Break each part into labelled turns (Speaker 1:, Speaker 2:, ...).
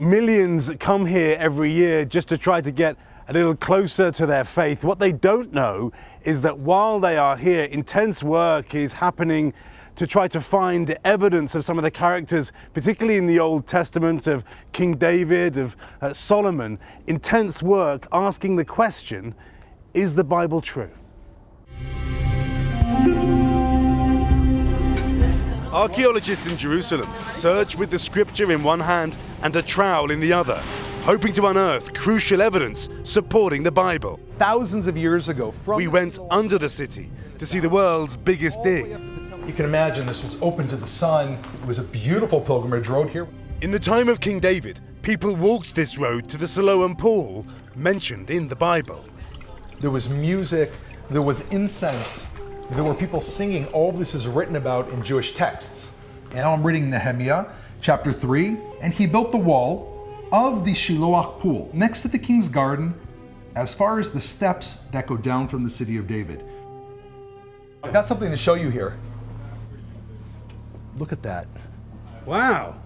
Speaker 1: millions come here every year just to try to get a little closer to their faith. What they don't know is that while they are here, intense work is happening to try to find evidence of some of the characters, particularly in the Old Testament, of King David, of Solomon. Intense work asking the question, is the Bible true? Archaeologists in Jerusalem search with the scripture in one hand and a trowel in the other, hoping to unearth crucial evidence supporting the Bible.
Speaker 2: Thousands of years ago,
Speaker 1: we went under the city to see the world's biggest dig.
Speaker 2: You can imagine this was open to the sun. It was a beautiful pilgrimage road here.
Speaker 1: In the time of King David, people walked this road to the Siloam pool mentioned in the Bible.
Speaker 2: There was music, there was incense, there were people singing. All of this is written about in Jewish texts. And now I'm reading Nehemiah chapter 3. And he built the wall of the Shiloach pool next to the king's garden, as far as the steps that go down from the city of David. I've got something to show you here. Look at that.
Speaker 1: Wow.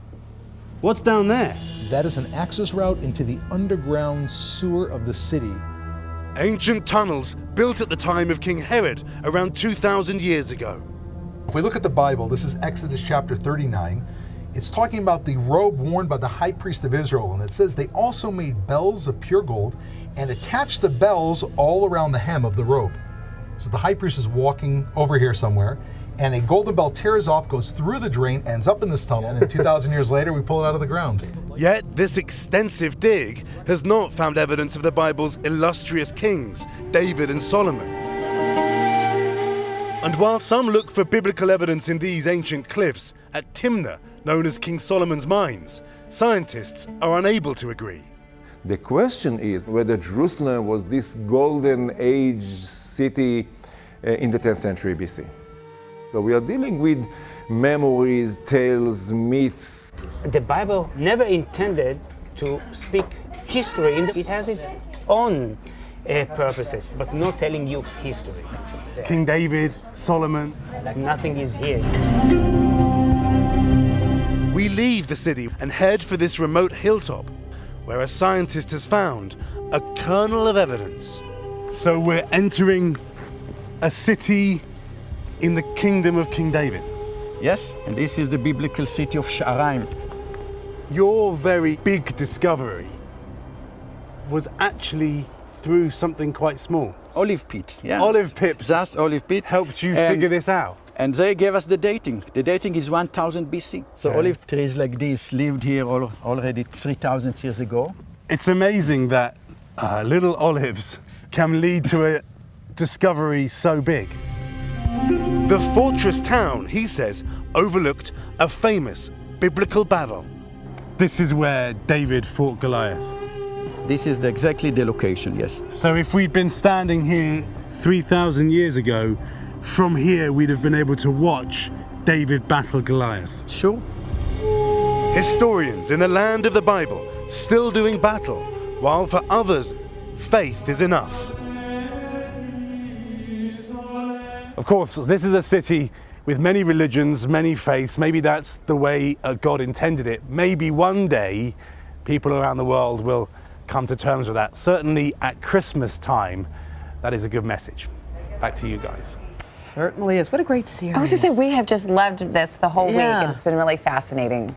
Speaker 1: What's down there?
Speaker 2: That is an access route into the underground sewer of the city.
Speaker 1: Ancient tunnels built at the time of King Herod around 2,000 years ago.
Speaker 2: If we look at the Bible, this is Exodus chapter 39. It's talking about the robe worn by the high priest of Israel, and it says they also made bells of pure gold and attached the bells all around the hem of the robe. So the high priest is walking over here somewhere, and a golden bell tears off, goes through the drain, ends up in this tunnel, and 2,000 years later we pull it out of the ground.
Speaker 1: Yet this extensive dig has not found evidence of the Bible's illustrious kings, David and Solomon. And while some look for biblical evidence in these ancient cliffs at Timnah, known as King Solomon's mines, scientists are unable to agree.
Speaker 3: The question is whether Jerusalem was this golden age city in the 10th century BC. So we are dealing with memories, tales, myths.
Speaker 4: The Bible never intended to speak history. It has its own purposes, but not telling you history.
Speaker 1: King David, Solomon.
Speaker 4: Nothing is here.
Speaker 1: We leave the city and head for this remote hilltop, where a scientist has found a kernel of evidence. So we're entering a city in the kingdom of King David.
Speaker 5: Yes, and this is the biblical city of Sha'araim.
Speaker 1: Your very big discovery was actually through something quite small.
Speaker 5: Olive pits, yeah.
Speaker 1: Olive pits.
Speaker 5: Just olive pits.
Speaker 1: Helped you figure this out.
Speaker 5: And they gave us the dating. The dating is 1000 BC. So olive trees like this lived here already 3000 years ago.
Speaker 1: It's amazing that little olives can lead to a discovery so big. The fortress town, he says, overlooked a famous biblical battle. This is where David fought Goliath.
Speaker 5: This is exactly the location, yes.
Speaker 1: So if we'd been standing here 3,000 years ago, from here we'd have been able to watch David battle Goliath.
Speaker 5: Sure.
Speaker 1: Historians in the land of the Bible still doing battle, while for others, faith is enough. Of course, this is a city with many religions, many faiths. Maybe that's the way God intended it. Maybe one day people around the world will come to terms with that. Certainly at Christmas time, that is a good message. Back to you guys.
Speaker 6: Certainly is. What a great series.
Speaker 7: I was going to say, we have just loved this the whole week, and it's been really fascinating.